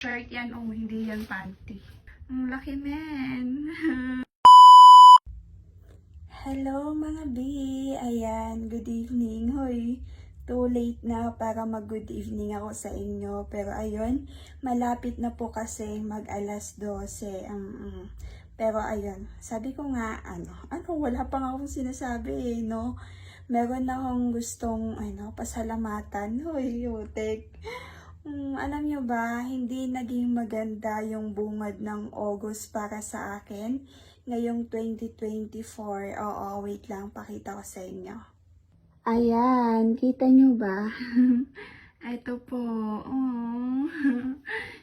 Shirt yan, oh, hindi yan panty. Ang laki, men. Hello mga B! Ayan, good evening. Hoy, too late na para mag-good evening ako sa inyo. Pero ayun, malapit na po kasi mag alas 12. Pero ayun, sabi ko nga, wala pang akong sinasabi no? Meron akong gustong, pasalamatan. Hoy, Yotek. Alam nyo ba, hindi naging maganda yung bungad ng August para sa akin ngayong 2024. Oo, wait lang, pakita ko sa inyo. Ayan, kita nyo ba? Ito po, oh.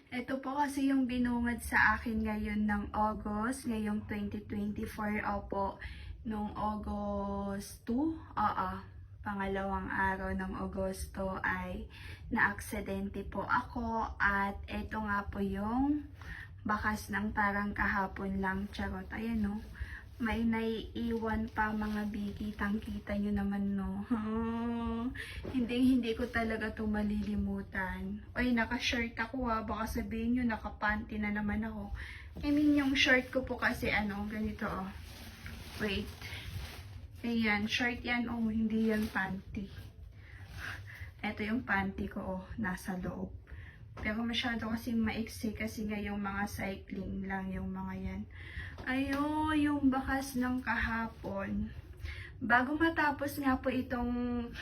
Ito po kasi yung binungad sa akin ngayon ng August, ngayong 2024, opo, nung August 2, pangalawang araw ng Agosto ay naaksidente po ako at ito nga po yung bakas ng parang kahapon lang, charot. Ayan no, may naiiwan pa mga bigi, kitang-kita nyo naman no. Hindi ko talaga to malilimutan. Oy, naka-shirt ako baka sabihin nyo naka-panty na naman ako. I mean yung shirt ko po kasi ganito wait. Ayan, short yan, hindi yan panty. Ito yung panty ko, nasa loob. Pero masyado kasi maiksi kasi nga yung mga cycling lang yung mga yan. Ayo, yung bakas ng kahapon. Bago matapos nga po itong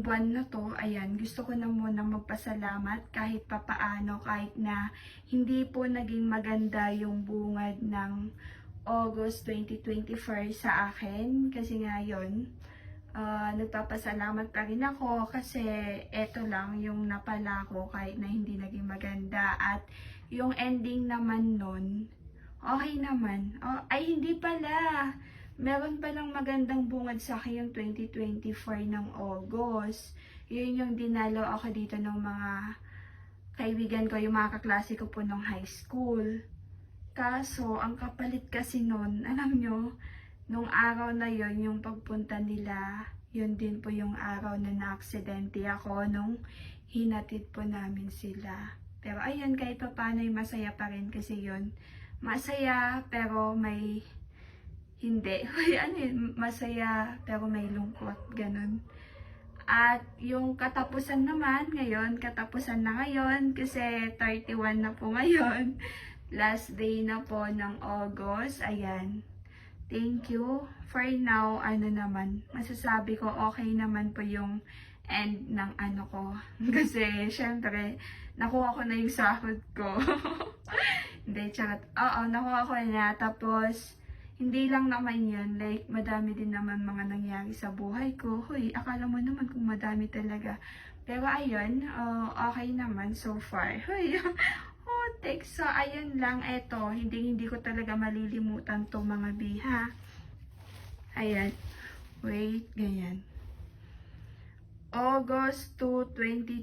buwan na to, ayan, gusto ko na muna magpasalamat kahit papaano, kahit na hindi po naging maganda yung bungad ng August 2024 sa akin, kasi nga yun, nagpapasalamat pa rin ako kasi eto lang yung napala ko kahit na hindi naging maganda, at yung ending naman nun, okay naman. Ay hindi pala, meron palang magandang bungad sa akin yung 2024 ng August. Yun yung dinalo ako dito ng mga kaibigan ko, yung mga kaklase ko po nung high school. Kaso, ang kapalit kasi nun, alam nyo, nung araw na yon yung pagpunta nila, yun din po yung araw na na-aksidente ako nung hinatid po namin sila. Pero ayun, kahit pa paano ay masaya pa rin kasi yun. Masaya, pero may hindi. Masaya, pero may lungkot, ganun. At yung katapusan naman ngayon, katapusan na ngayon kasi 31 na po ngayon. Last day na po ng August. Ayan. Thank you. For now, naman, masasabi ko okay naman po yung end ng ko. Kasi, syempre, nakuha ko na yung sahod ko. Hindi, charot. Oo, nakuha ko na. Tapos, hindi lang naman yun. Like, madami din naman mga nangyari sa buhay ko. Hoy, akala mo naman kung madami talaga. Pero ayun, okay naman so far. Hoy, so, ayun lang, eto, hindi ko talaga malilimutan to mga biha. Ayan, wait, ganyan. August 2,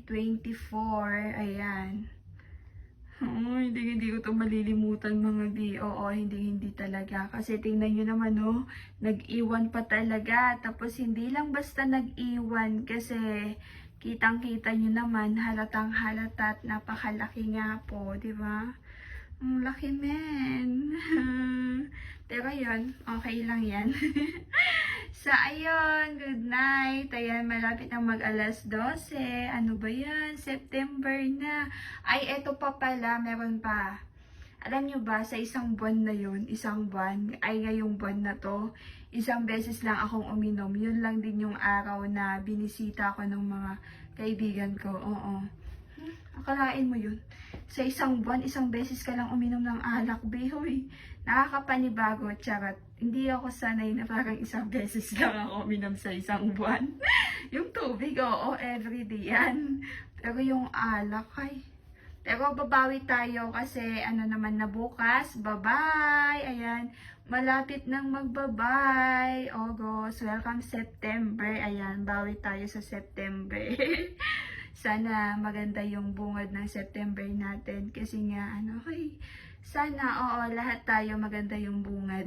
2024, ayan. Hindi ko to malilimutan mga bi. Oo, hindi talaga. Kasi tingnan nyo naman, nag-iwan pa talaga. Tapos, hindi lang basta nag-iwan kasi kitang-kita nyo naman, halatang halata at napakalaki nga po, di ba? Ang laki, men. Pero yun, okay lang yan. So, ayun, good night. Ayan, malapit na mag alas 12. Ano ba yan? September na. Ay, eto pa pala, meron pa. Alam nyo ba, sa isang buwan na yun, isang buwan, ay ngayong buwan na to, isang beses lang akong uminom. Yun lang din yung araw na binisita ko ng mga kaibigan ko. Oo. Akalain mo yun? Sa isang buwan, isang beses ka lang uminom ng alak, behoy. Nakakapanibago, charot. Hindi ako sanay na parang isang beses lang ako uminom sa isang buwan. Yung tubig, oo, everyday yan. Pero yung alak, pero babawi tayo kasi naman na bukas. Bye-bye! Ayan, malapit nang magbabay. August, welcome September. Ayan, bawi tayo sa September. Sana maganda yung bungad ng September natin. Kasi nga, sana, lahat tayo maganda yung bungad.